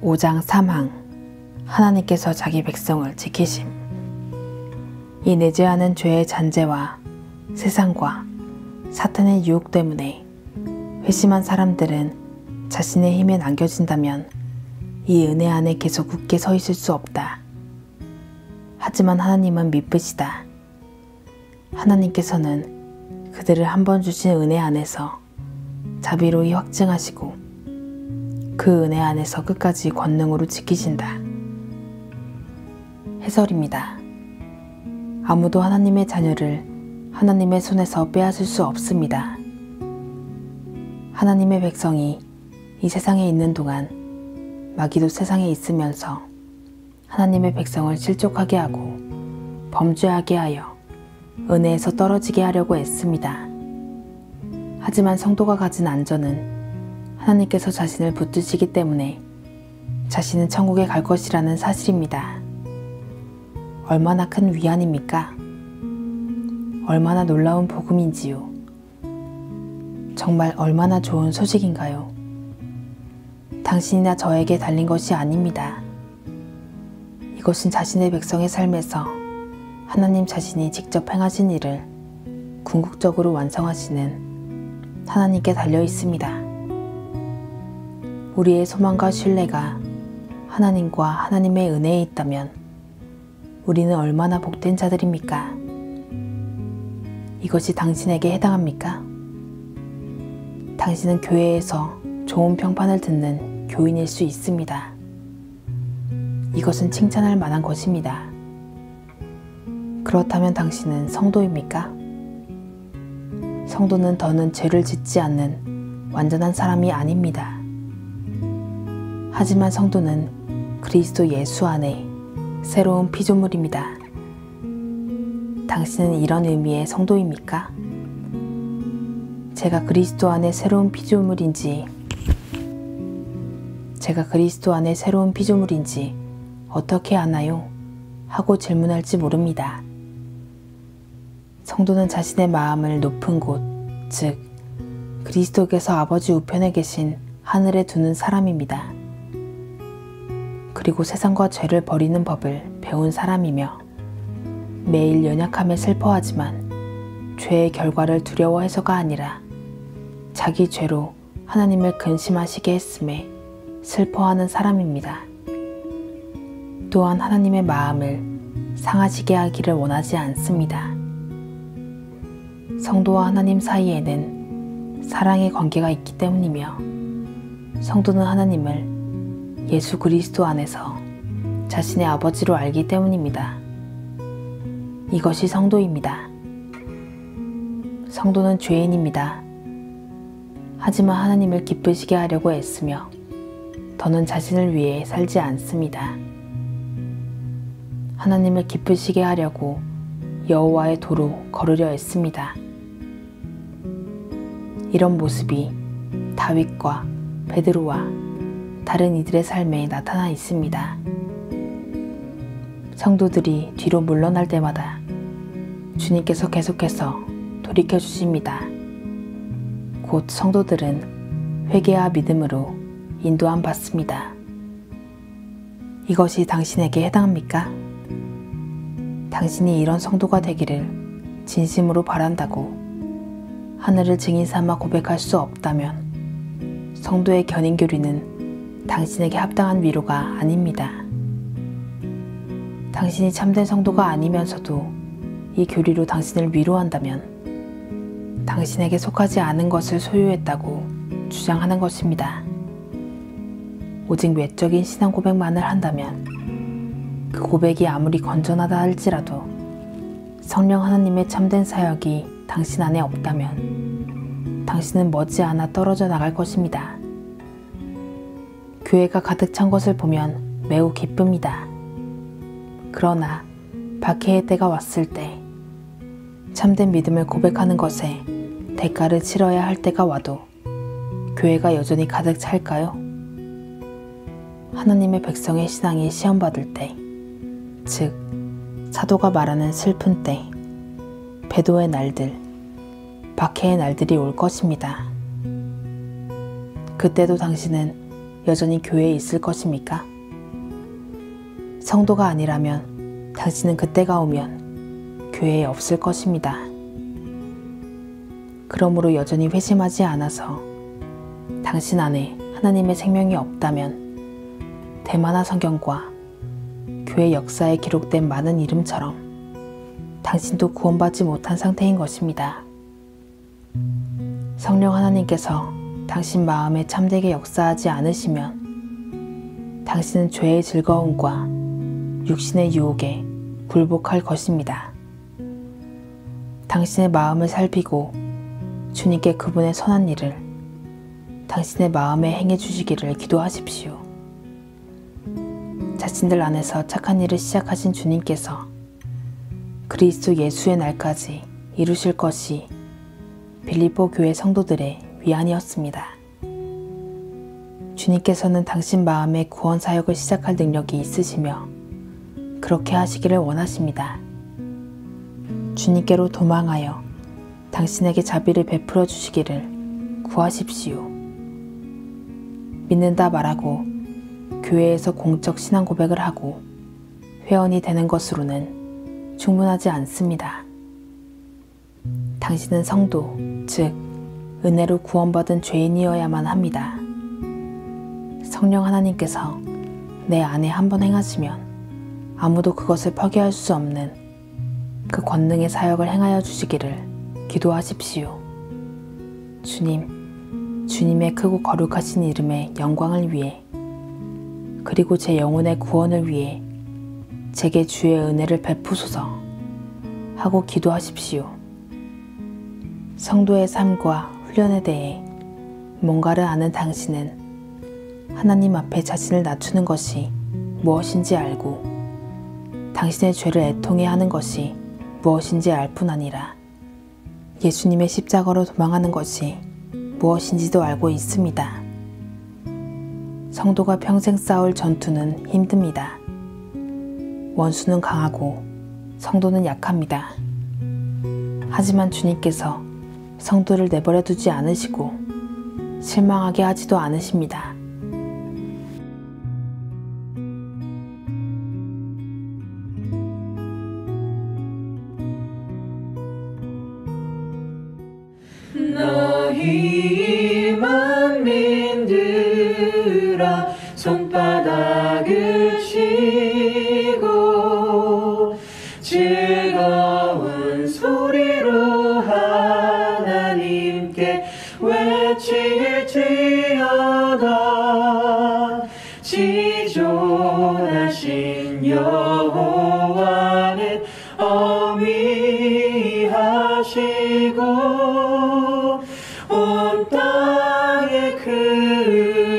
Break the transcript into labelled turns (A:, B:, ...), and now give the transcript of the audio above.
A: (5장 3항) 하나님께서 자기 백성을 지키심. 이 내재하는 죄의 잔재와 세상과 사탄의 유혹 때문에 회심한 사람들은 자신의 힘에 남겨진다면 이 은혜 안에 계속 굳게 서 있을 수 없다. 하지만 하나님은 미쁘시다. 하나님께서는 그들을 한 번 주신 은혜 안에서 자비로이 확증하시고 그 은혜 안에서 끝까지 권능으로 지키신다. 해설입니다. 아무도 하나님의 자녀를 하나님의 손에서 빼앗을 수 없습니다. 하나님의 백성이 이 세상에 있는 동안 마귀도 세상에 있으면서 하나님의 백성을 실족하게 하고 범죄하게 하여 은혜에서 떨어지게 하려고 애씁니다. 하지만 성도가 가진 안전은 하나님께서 자신을 붙드시기 때문에 자신은 천국에 갈 것이라는 사실입니다. 얼마나 큰 위안입니까? 얼마나 놀라운 복음인지요. 정말 얼마나 좋은 소식인가요? 당신이나 저에게 달린 것이 아닙니다. 이것은 자신의 백성의 삶에서 하나님 자신이 직접 행하신 일을 궁극적으로 완성하시는 하나님께 달려 있습니다. 우리의 소망과 신뢰가 하나님과 하나님의 은혜에 있다면 우리는 얼마나 복된 자들입니까? 이것이 당신에게 해당합니까? 당신은 교회에서 좋은 평판을 듣는 교인일 수 있습니다. 이것은 칭찬할 만한 것입니다. 그렇다면 당신은 성도입니까? 성도는 더는 죄를 짓지 않는 완전한 사람이 아닙니다. 하지만 성도는 그리스도 예수 안에 새로운 피조물입니다. 당신은 이런 의미의 성도입니까? 제가 그리스도 안에 새로운 피조물인지 어떻게 아나요? 하고 질문할지 모릅니다. 성도는 자신의 마음을 높은 곳, 즉 그리스도께서 아버지 우편에 계신 하늘에 두는 사람입니다. 그리고 세상과 죄를 버리는 법을 배운 사람이며 매일 연약함에 슬퍼하지만 죄의 결과를 두려워해서가 아니라 자기 죄로 하나님을 근심하시게 했음에 슬퍼하는 사람입니다. 또한 하나님의 마음을 상하시게 하기를 원하지 않습니다. 성도와 하나님 사이에는 사랑의 관계가 있기 때문이며 성도는 하나님을 예수 그리스도 안에서 자신의 아버지로 알기 때문입니다. 이것이 성도입니다. 성도는 죄인입니다. 하지만 하나님을 기쁘시게 하려고 애쓰며 더는 자신을 위해 살지 않습니다. 하나님을 기쁘시게 하려고 여호와의 도로 걸으려 애씁니다. 이런 모습이 다윗과 베드로와 다른 이들의 삶에 나타나 있습니다. 성도들이 뒤로 물러날 때마다 주님께서 계속해서 돌이켜 주십니다. 곧 성도들은 회개와 믿음으로 인도함 받습니다. 이것이 당신에게 해당합니까? 당신이 이런 성도가 되기를 진심으로 바란다고 하늘을 증인 삼아 고백할 수 없다면 성도의 견인교리는 당신에게 합당한 위로가 아닙니다. 당신이 참된 성도가 아니면서도 이 교리로 당신을 위로한다면 당신에게 속하지 않은 것을 소유했다고 주장하는 것입니다. 오직 외적인 신앙 고백만을 한다면 그 고백이 아무리 건전하다 할지라도 성령 하나님의 참된 사역이 당신 안에 없다면 당신은 머지않아 떨어져 나갈 것입니다. 교회가 가득 찬 것을 보면 매우 기쁩니다. 그러나 박해의 때가 왔을 때 참된 믿음을 고백하는 것에 대가를 치러야 할 때가 와도 교회가 여전히 가득 찰까요? 하나님의 백성의 신앙이 시험받을 때, 즉 사도가 말하는 슬픈 때, 배도의 날들, 박해의 날들이 올 것입니다. 그때도 당신은 여전히 교회에 있을 것입니까? 성도가 아니라면 당신은 그때가 오면 교회에 없을 것입니다. 그러므로 여전히 회심하지 않아서 당신 안에 하나님의 생명이 없다면 대만화 성경과 교회 역사에 기록된 많은 이름처럼 당신도 구원받지 못한 상태인 것입니다. 성령 하나님께서 당신 마음에 참되게 역사하지 않으시면 당신은 죄의 즐거움과 육신의 유혹에 굴복할 것입니다. 당신의 마음을 살피고 주님께 그분의 선한 일을 당신의 마음에 행해 주시기를 기도하십시오. 자신들 안에서 착한 일을 시작하신 주님께서 그리스도 예수의 날까지 이루실 것이 빌립보 교회 성도들의 위안이었습니다. 주님께서는 당신 마음에 구원 사역을 시작할 능력이 있으시며 그렇게 하시기를 원하십니다. 주님께로 도망하여 당신에게 자비를 베풀어 주시기를 구하십시오. 믿는다 말하고 교회에서 공적 신앙 고백을 하고 회원이 되는 것으로는 충분하지 않습니다. 당신은 성도, 즉 은혜로 구원받은 죄인이어야만 합니다. 성령 하나님께서 내 안에 한번 행하시면 아무도 그것을 포기할 수 없는 그 권능의 사역을 행하여 주시기를 기도하십시오. 주님, 주님의 크고 거룩하신 이름의 영광을 위해 그리고 제 영혼의 구원을 위해 제게 주의 은혜를 베푸소서 하고 기도하십시오. 성도의 삶과 훈련에 대해 뭔가를 아는 당신은 하나님 앞에 자신을 낮추는 것이 무엇인지 알고 당신의 죄를 애통해 하는 것이 무엇인지 알 뿐 아니라 예수님의 십자가로 도망하는 것이 무엇인지도 알고 있습니다. 성도가 평생 싸울 전투는 힘듭니다. 원수는 강하고 성도는 약합니다. 하지만 주님께서 성도를 내버려 두지 않으시고 실망하게 하지도 않으십니다.
B: 너희 만민들아 손바닥을 치고 즐거운 소리로 하나님께 외칠지어다. 지존하신 여호와는 어미하시고 온 땅에 그